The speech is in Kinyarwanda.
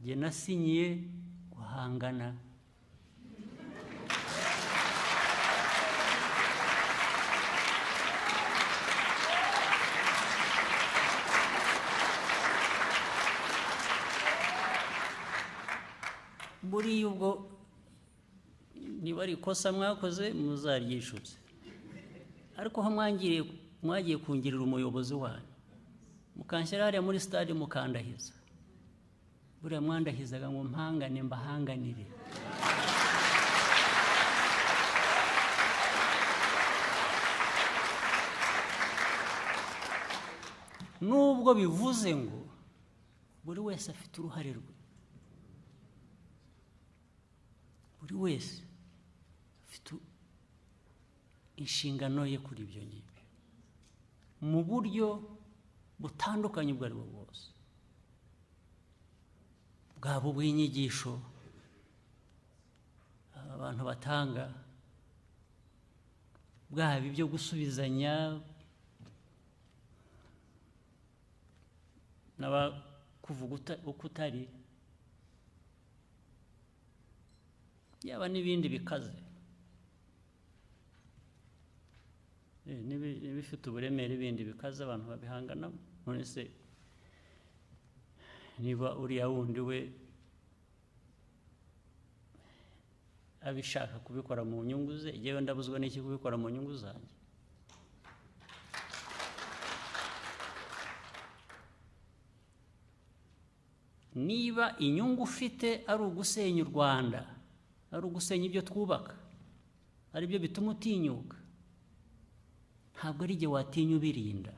jye nasinyiye guhangana buriya ubwo niba ari ikosa mwakoze muzaryishutse ariko aho mwagiye kungirira umuyobozi wanyu mukanshyira hariya muri stade mukandahiza buriya mwandahizaga ngo mpangane mbahanganire nubwo bivuze ngo buri wese afite uruhare rwe buri wese afite inshingano ye kuri ibyo ngibyo mu buryo butandukanye ubwo ari bwo bwose bwaba ubw'inyigisho abantu batanga bwaba ibyo gusubizanya n'abakuvuga uko utari yaba n'ibindi bikaze n'ibifite uburemere bindi bikaze abantu babihanganamo none se niba uriya wundi we abishaka kubikora mu nyungu ze yewe ndabuzwa n'iki kubikora mu nyungu zanjye niba inyungu ufite ari ugusenya u Rwanda ari ugusenya ibyo twubaka ari byo bituma utinyuka ntabwo ari igihe watinya ubirinda